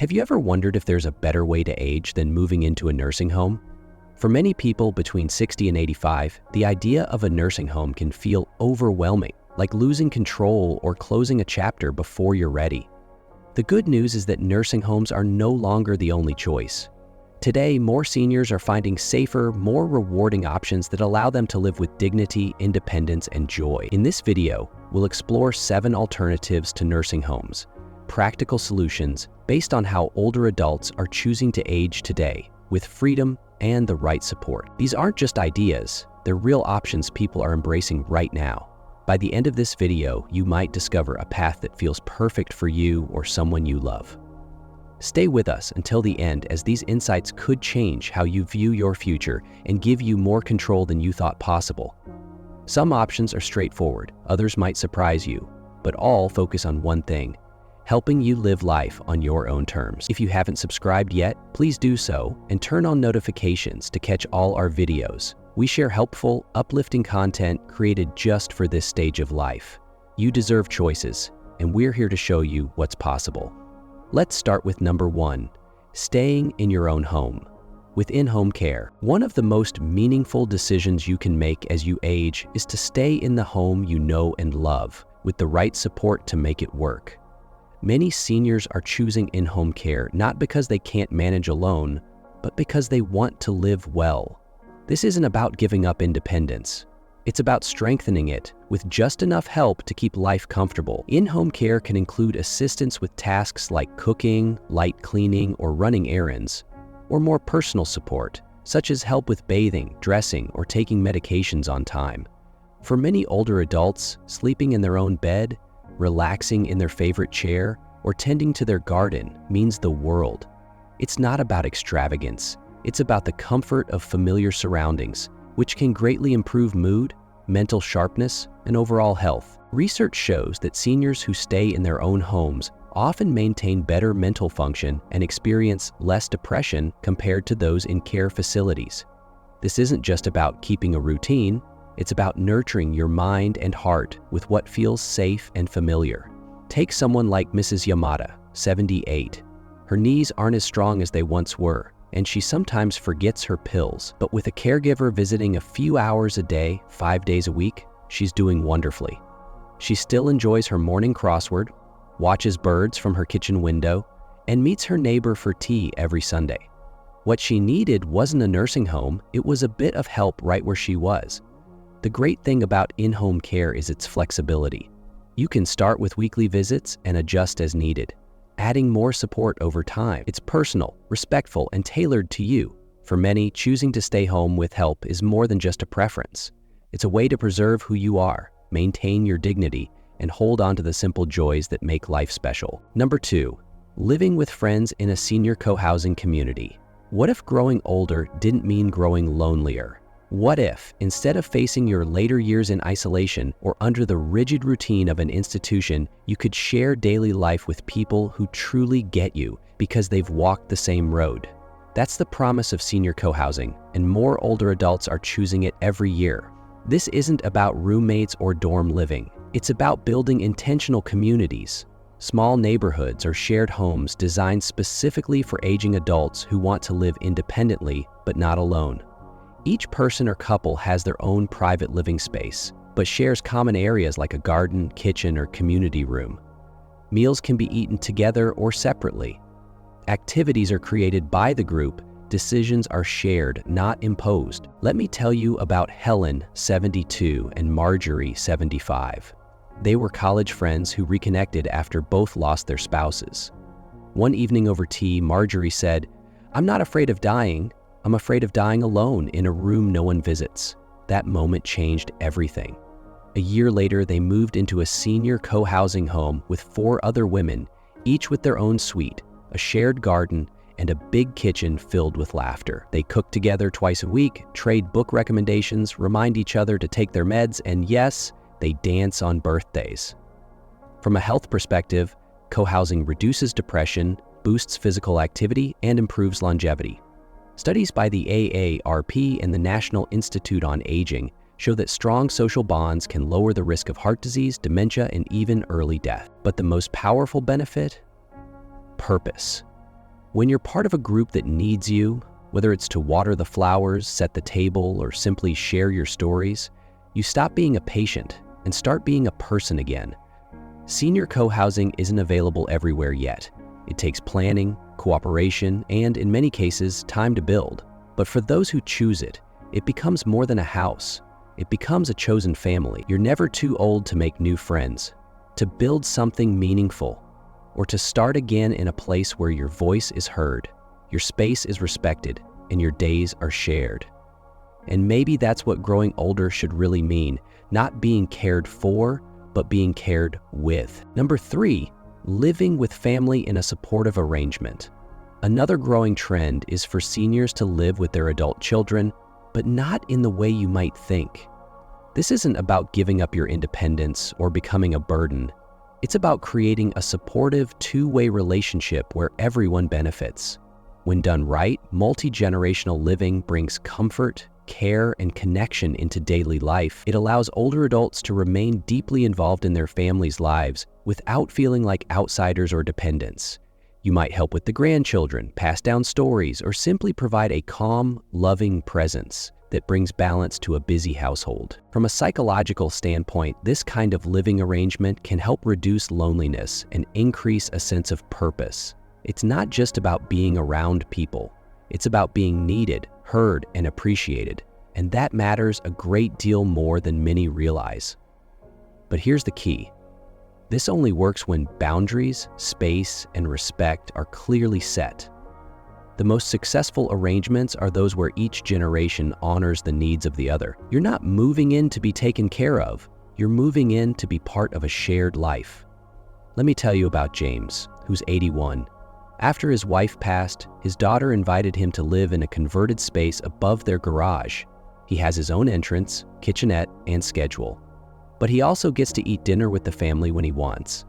Have you ever wondered if there's a better way to age than moving into a nursing home? For many people between 60 and 85, the idea of a nursing home can feel overwhelming, like losing control or closing a chapter before you're ready. The good news is that nursing homes are no longer the only choice. Today, more seniors are finding safer, more rewarding options that allow them to live with dignity, independence, and joy. In this video, we'll explore 7 alternatives to nursing homes, practical solutions based on how older adults are choosing to age today with freedom and the right support. These aren't just ideas, they're real options people are embracing right now. By the end of this video, you might discover a path that feels perfect for you or someone you love. Stay with us until the end, as these insights could change how you view your future and give you more control than you thought possible. Some options are straightforward, others might surprise you, but all focus on one thing: helping you live life on your own terms. If you haven't subscribed yet, please do so and turn on notifications to catch all our videos. We share helpful, uplifting content created just for this stage of life. You deserve choices, and we're here to show you what's possible. Let's start with number 1, staying in your own home. With in-home care, one of the most meaningful decisions you can make as you age is to stay in the home you know and love, with the right support to make it work. Many seniors are choosing in-home care not because they can't manage alone, but because they want to live well. This isn't about giving up independence. It's about strengthening it with just enough help to keep life comfortable. In-home care can include assistance with tasks like cooking, light cleaning, or running errands, or more personal support, such as help with bathing, dressing, or taking medications on time. For many older adults, sleeping in their own bed, relaxing in their favorite chair, or tending to their garden means the world. It's not about extravagance. It's about the comfort of familiar surroundings, which can greatly improve mood, mental sharpness, and overall health. Research shows that seniors who stay in their own homes often maintain better mental function and experience less depression compared to those in care facilities. This isn't just about keeping a routine. It's about nurturing your mind and heart with what feels safe and familiar. Take someone like Mrs. Yamada, 78. Her knees aren't as strong as they once were, and she sometimes forgets her pills. But with a caregiver visiting a few hours a day, 5 days a week, she's doing wonderfully. She still enjoys her morning crossword, watches birds from her kitchen window, and meets her neighbor for tea every Sunday. What she needed wasn't a nursing home, it was a bit of help right where she was. The great thing about in-home care is its flexibility. You can start with weekly visits and adjust as needed, adding more support over time. It's personal, respectful, and tailored to you. For many, choosing to stay home with help is more than just a preference. It's a way to preserve who you are, maintain your dignity, and hold on to the simple joys that make life special. Number 2, living with friends in a senior co-housing community. What if growing older didn't mean growing lonelier? What if, instead of facing your later years in isolation or under the rigid routine of an institution, you could share daily life with people who truly get you because they've walked the same road? That's the promise of senior co-housing, and more older adults are choosing it every year. This isn't about roommates or dorm living. It's about building intentional communities, small neighborhoods or shared homes designed specifically for aging adults who want to live independently but not alone. Each person or couple has their own private living space, but shares common areas like a garden, kitchen, or community room. Meals can be eaten together or separately. Activities are created by the group. Decisions are shared, not imposed. Let me tell you about Helen, 72, and Marjorie, 75. They were college friends who reconnected after both lost their spouses. One evening over tea, Marjorie said, "I'm not afraid of dying. I'm afraid of dying alone in a room no one visits." That moment changed everything. A year later, they moved into a senior co-housing home with 4 other women, each with their own suite, a shared garden, and a big kitchen filled with laughter. They cook together twice a week, trade book recommendations, remind each other to take their meds, and yes, they dance on birthdays. From a health perspective, co-housing reduces depression, boosts physical activity, and improves longevity. Studies by the AARP and the National Institute on Aging show that strong social bonds can lower the risk of heart disease, dementia, and even early death. But the most powerful benefit? Purpose. When you're part of a group that needs you, whether it's to water the flowers, set the table, or simply share your stories, you stop being a patient and start being a person again. Senior co-housing isn't available everywhere yet. It takes planning, cooperation, and in many cases, time to build. But for those who choose it, it becomes more than a house. It becomes a chosen family. You're never too old to make new friends, to build something meaningful, or to start again in a place where your voice is heard, your space is respected, and your days are shared. And maybe that's what growing older should really mean, not being cared for, but being cared with. Number 3, living with family in a supportive arrangement. Another growing trend is for seniors to live with their adult children, but not in the way you might think. This isn't about giving up your independence or becoming a burden. It's about creating a supportive, two-way relationship where everyone benefits. When done right, multi-generational living brings comfort, care, and connection into daily life. It allows older adults to remain deeply involved in their families' lives without feeling like outsiders or dependents. You might help with the grandchildren, pass down stories, or simply provide a calm, loving presence that brings balance to a busy household. From a psychological standpoint, this kind of living arrangement can help reduce loneliness and increase a sense of purpose. It's not just about being around people. It's about being needed, heard, and appreciated, and that matters a great deal more than many realize. But here's the key. This only works when boundaries, space, and respect are clearly set. The most successful arrangements are those where each generation honors the needs of the other. You're not moving in to be taken care of. You're moving in to be part of a shared life. Let me tell you about James, who's 81. After his wife passed, his daughter invited him to live in a converted space above their garage. He has his own entrance, kitchenette, and schedule. But he also gets to eat dinner with the family when he wants,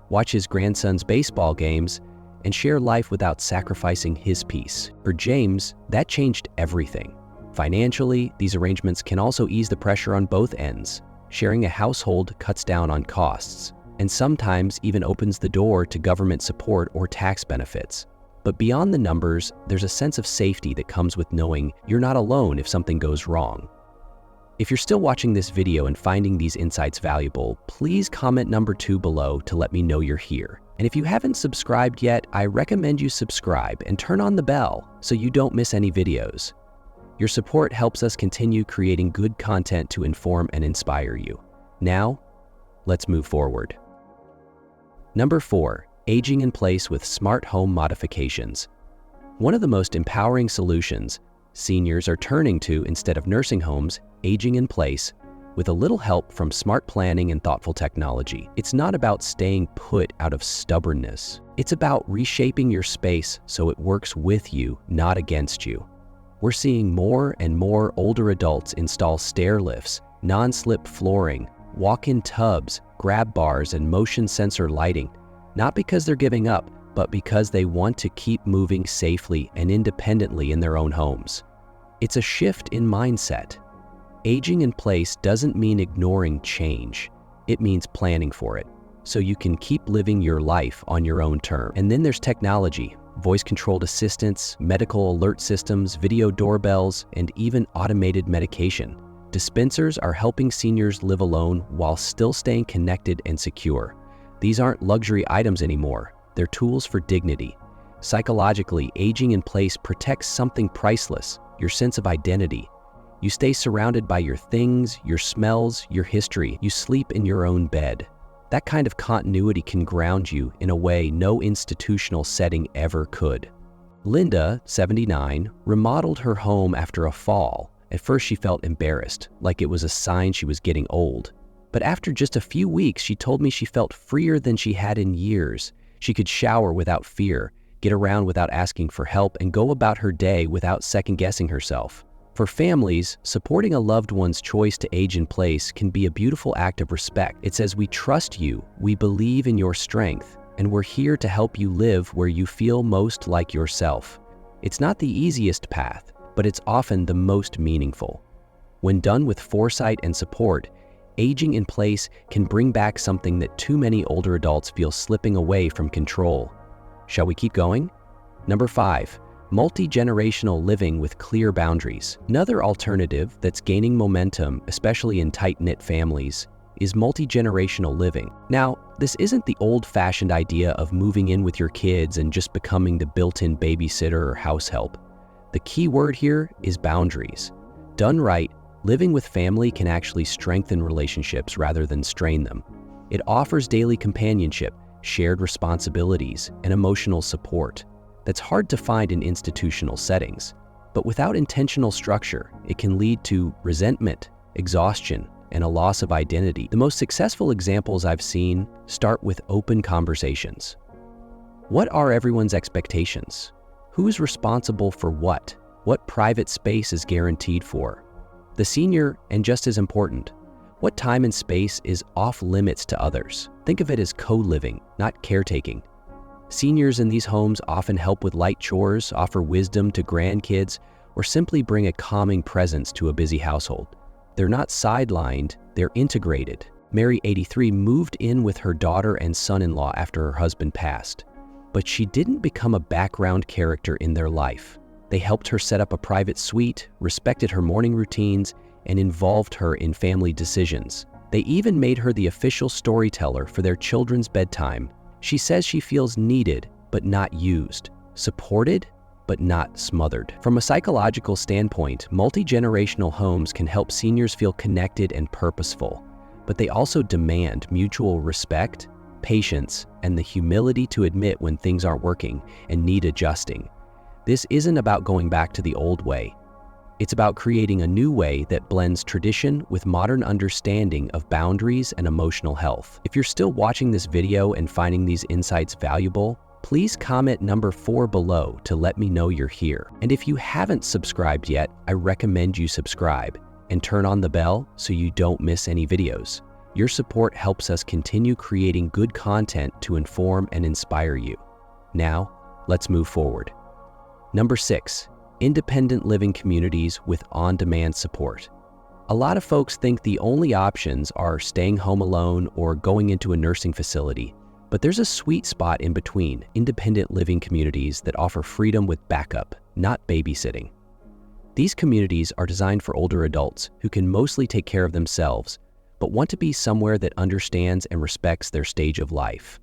watch his grandson's baseball games, and share life without sacrificing his peace. For James, that changed everything. Financially, these arrangements can also ease the pressure on both ends. Sharing a household cuts down on costs, and sometimes even opens the door to government support or tax benefits. But beyond the numbers, there's a sense of safety that comes with knowing you're not alone if something goes wrong. If you're still watching this video and finding these insights valuable, please comment number 2 below to let me know you're here. And if you haven't subscribed yet, I recommend you subscribe and turn on the bell so you don't miss any videos. Your support helps us continue creating good content to inform and inspire you. Now, let's move forward. Number 4, aging in place with smart home modifications. One of the most empowering solutions seniors are turning to instead of nursing homes, aging in place, with a little help from smart planning and thoughtful technology. It's not about staying put out of stubbornness. It's about reshaping your space so it works with you, not against you. We're seeing more and more older adults install stair lifts, non-slip flooring, walk-in tubs, grab bars, and motion sensor lighting, not because they're giving up, but because they want to keep moving safely and independently in their own homes. It's a shift in mindset. Aging in place doesn't mean ignoring change. It means planning for it, so you can keep living your life on your own terms. And then there's technology, voice-controlled assistants, medical alert systems, video doorbells, and even automated medication. Dispensers are helping seniors live alone while still staying connected and secure. These aren't luxury items anymore. They're tools for dignity. Psychologically, aging in place protects something priceless, your sense of identity. You stay surrounded by your things, your smells, your history. You sleep in your own bed. That kind of continuity can ground you in a way no institutional setting ever could. Linda, 79, remodeled her home after a fall. At first she felt embarrassed, like it was a sign she was getting old. But after just a few weeks, she told me she felt freer than she had in years. She could shower without fear, get around without asking for help, and go about her day without second-guessing herself. For families, supporting a loved one's choice to age in place can be a beautiful act of respect. It says, we trust you, we believe in your strength, and we're here to help you live where you feel most like yourself. It's not the easiest path, but it's often the most meaningful. When done with foresight and support, aging in place can bring back something that too many older adults feel slipping away from control. Shall we keep going? Number 5. Multi-generational living with clear boundaries. Another alternative that's gaining momentum, especially in tight-knit families, is multi-generational living. Now, this isn't the old-fashioned idea of moving in with your kids and just becoming the built-in babysitter or house help. The key word here is boundaries. Done right, living with family can actually strengthen relationships rather than strain them. It offers daily companionship, shared responsibilities, and emotional support that's hard to find in institutional settings. But without intentional structure, it can lead to resentment, exhaustion, and a loss of identity. The most successful examples I've seen start with open conversations. What are everyone's expectations? Who's responsible for what? What private space is guaranteed for? The senior, and just as important, what time and space is off limits to others? Think of it as co-living, not caretaking. Seniors in these homes often help with light chores, offer wisdom to grandkids, or simply bring a calming presence to a busy household. They're not sidelined, they're integrated. Mary, 83, moved in with her daughter and son-in-law after her husband passed. But she didn't become a background character in their life. They helped her set up a private suite, respected her morning routines, and involved her in family decisions. They even made her the official storyteller for their children's bedtime. She says she feels needed, but not used, supported, but not smothered. From a psychological standpoint, multi-generational homes can help seniors feel connected and purposeful, but they also demand mutual respect, patience, and the humility to admit when things aren't working and need adjusting. This isn't about going back to the old way. It's about creating a new way that blends tradition with modern understanding of boundaries and emotional health. If you're still watching this video and finding these insights valuable, please comment number 4 below to let me know you're here. And if you haven't subscribed yet, I recommend you subscribe and turn on the bell so you don't miss any videos. Your support helps us continue creating good content to inform and inspire you. Now, let's move forward. Number 6. Independent living communities with on-demand support. A lot of folks think the only options are staying home alone or going into a nursing facility, but there's a sweet spot in between: independent living communities that offer freedom with backup, not babysitting. These communities are designed for older adults who can mostly take care of themselves, but want to be somewhere that understands and respects their stage of life.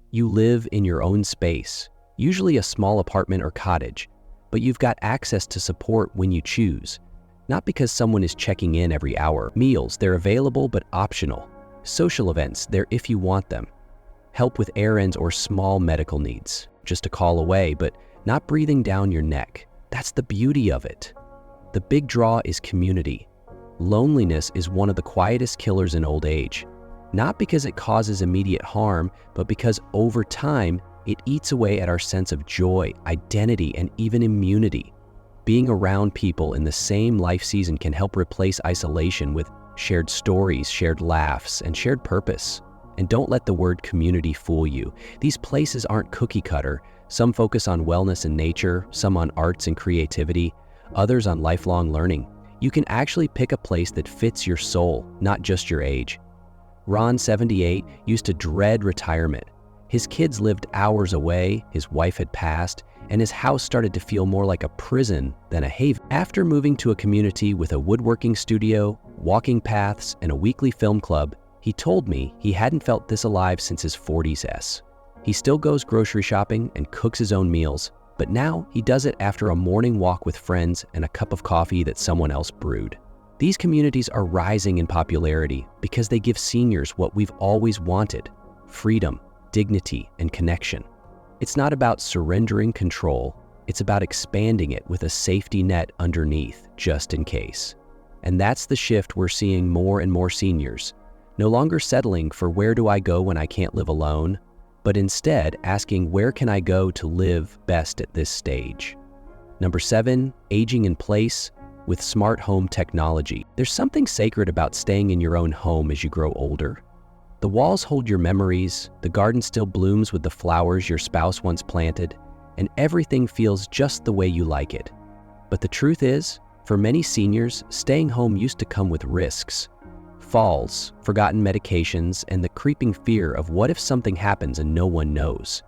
You live in your own space, usually a small apartment or cottage, but you've got access to support when you choose, not because someone is checking in every hour. Meals, they're available but optional. Social events, they're if you want them. Help with errands or small medical needs, just a call away, but not breathing down your neck. That's the beauty of it. The big draw is community. Loneliness is one of the quietest killers in old age, not because it causes immediate harm, but because over time, it eats away at our sense of joy, identity, and even immunity. Being around people in the same life season can help replace isolation with shared stories, shared laughs, and shared purpose. And don't let the word community fool you. These places aren't cookie cutter. Some focus on wellness and nature, some on arts and creativity, others on lifelong learning. You can actually pick a place that fits your soul, not just your age. Ron, 78, used to dread retirement. His kids lived hours away, his wife had passed, and his house started to feel more like a prison than a haven. After moving to a community with a woodworking studio, walking paths, and a weekly film club, he told me he hadn't felt this alive since his 40s. He still goes grocery shopping and cooks his own meals, but now he does it after a morning walk with friends and a cup of coffee that someone else brewed. These communities are rising in popularity because they give seniors what we've always wanted: freedom, dignity, and connection. It's not about surrendering control, it's about expanding it with a safety net underneath, just in case. And that's the shift we're seeing more and more seniors, no longer settling for where do I go when I can't live alone, but instead asking where can I go to live best at this stage. Number 7, aging in place with smart home technology. There's something sacred about staying in your own home as you grow older. The walls hold your memories, the garden still blooms with the flowers your spouse once planted, and everything feels just the way you like it. But the truth is, for many seniors, staying home used to come with risks. Falls, forgotten medications, and the creeping fear of what if something happens and no one knows.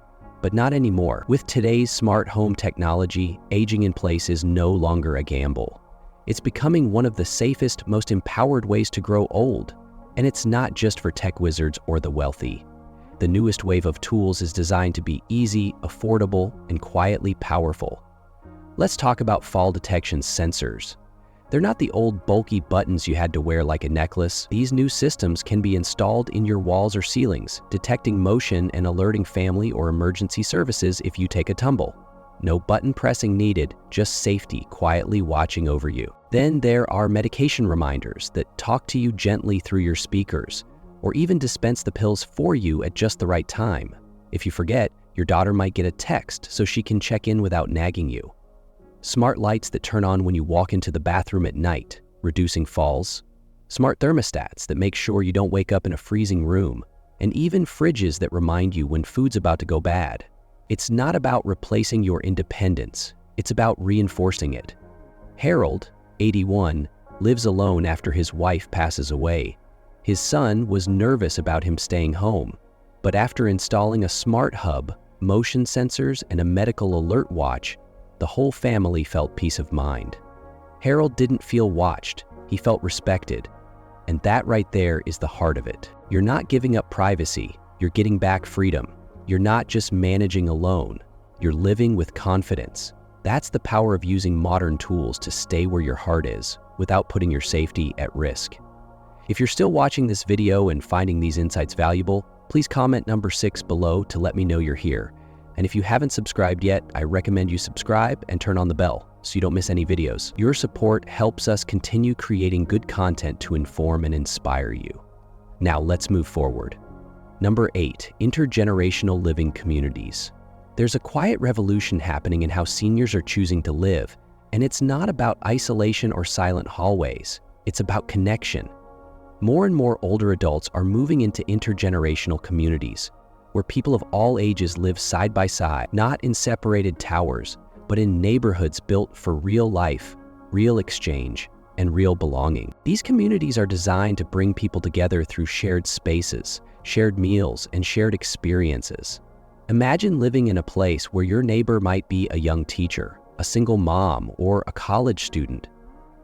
But not anymore. With today's smart home technology, aging in place is no longer a gamble. It's becoming one of the safest, most empowered ways to grow old. And it's not just for tech wizards or the wealthy. The newest wave of tools is designed to be easy, affordable, and quietly powerful. Let's talk about fall detection sensors. They're not the old bulky buttons you had to wear like a necklace. These new systems can be installed in your walls or ceilings, detecting motion and alerting family or emergency services if you take a tumble. No button pressing needed, just safety quietly watching over you. Then there are medication reminders that talk to you gently through your speakers, or even dispense the pills for you at just the right time. If you forget, your daughter might get a text so she can check in without nagging you. Smart lights that turn on when you walk into the bathroom at night, reducing falls. Smart thermostats that make sure you don't wake up in a freezing room. And even fridges that remind you when food's about to go bad. It's not about replacing your independence. It's about reinforcing it. Harold, 81, lives alone after his wife passes away. His son was nervous about him staying home, but after installing a smart hub, motion sensors, and a medical alert watch, the whole family felt peace of mind. Harold didn't feel watched, he felt respected. And that right there is the heart of it. You're not giving up privacy, you're getting back freedom. You're not just managing alone, you're living with confidence. That's the power of using modern tools to stay where your heart is, without putting your safety at risk. If you're still watching this video and finding these insights valuable, please comment number 6 below to let me know you're here. And if you haven't subscribed yet, I recommend you subscribe and turn on the bell so you don't miss any videos. Your support helps us continue creating good content to inform and inspire you. Now let's move forward. Number 8, intergenerational living communities. There's a quiet revolution happening in how seniors are choosing to live, and it's not about isolation or silent hallways. It's about connection. More and more older adults are moving into intergenerational communities, where people of all ages live side by side, not in separated towers, but in neighborhoods built for real life, real exchange, and real belonging. These communities are designed to bring people together through shared spaces, shared meals, and shared experiences. Imagine living in a place where your neighbor might be a young teacher, a single mom, or a college student.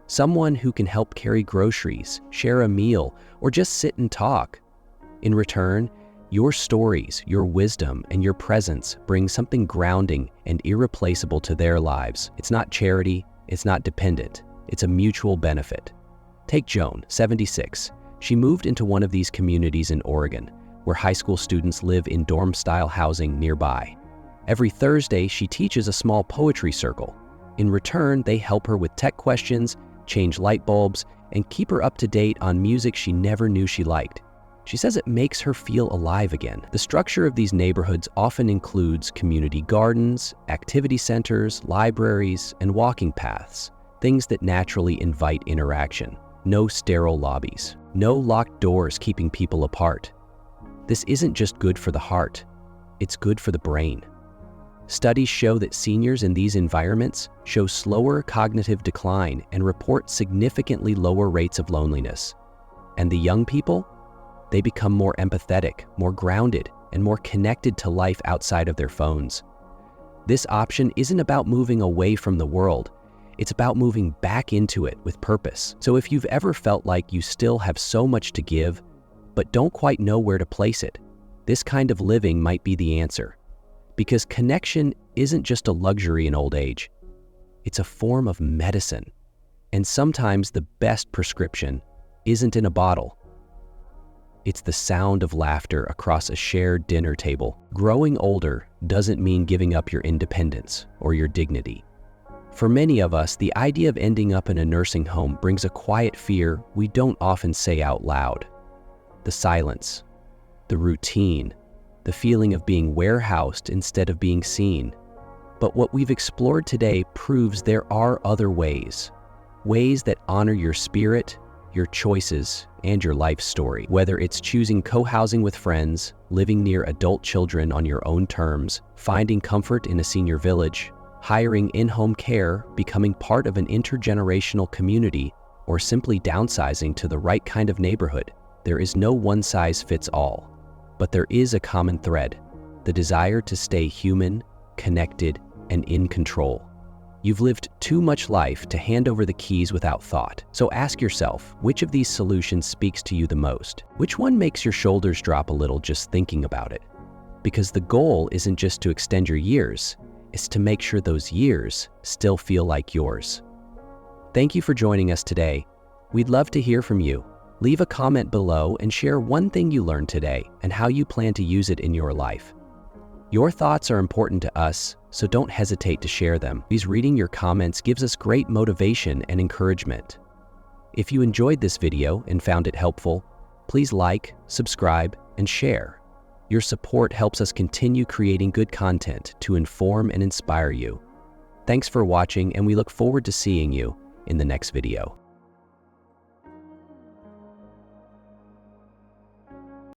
Someone who can help carry groceries, share a meal, or just sit and talk. In return, your stories, your wisdom, and your presence bring something grounding and irreplaceable to their lives. It's not charity, it's not dependent, it's a mutual benefit. Take Joan, 76. She moved into one of these communities in Oregon, where high school students live in dorm-style housing nearby. Every Thursday, she teaches a small poetry circle. In return, they help her with tech questions, change light bulbs, and keep her up to date on music she never knew she liked. She says it makes her feel alive again. The structure of these neighborhoods often includes community gardens, activity centers, libraries, and walking paths, things that naturally invite interaction. No sterile lobbies, no locked doors keeping people apart. This isn't just good for the heart, it's good for the brain. Studies show that seniors in these environments show slower cognitive decline and report significantly lower rates of loneliness. And the young people? They become more empathetic, more grounded, and more connected to life outside of their phones. This option isn't about moving away from the world, it's about moving back into it with purpose. So if you've ever felt like you still have so much to give, but don't quite know where to place it, this kind of living might be the answer. Because connection isn't just a luxury in old age, it's a form of medicine. And sometimes the best prescription isn't in a bottle. It's the sound of laughter across a shared dinner table. Growing older doesn't mean giving up your independence or your dignity. For many of us, the idea of ending up in a nursing home brings a quiet fear we don't often say out loud. The silence, the routine, the feeling of being warehoused instead of being seen. But what we've explored today proves there are other ways that honor your spirit, your choices, and your life story. Whether it's choosing co-housing with friends, living near adult children on your own terms, finding comfort in a senior village, hiring in-home care, becoming part of an intergenerational community, or simply downsizing to the right kind of neighborhood, there is no one-size-fits-all. But there is a common thread: the desire to stay human, connected, and in control. You've lived too much life to hand over the keys without thought. So ask yourself, which of these solutions speaks to you the most? Which one makes your shoulders drop a little just thinking about it? Because the goal isn't just to extend your years, it's to make sure those years still feel like yours. Thank you for joining us today. We'd love to hear from you. Leave a comment below and share one thing you learned today and how you plan to use it in your life. Your thoughts are important to us, so don't hesitate to share them. Because reading your comments gives us great motivation and encouragement. If you enjoyed this video and found it helpful, please like, subscribe, and share. Your support helps us continue creating good content to inform and inspire you. Thanks for watching, and we look forward to seeing you in the next video.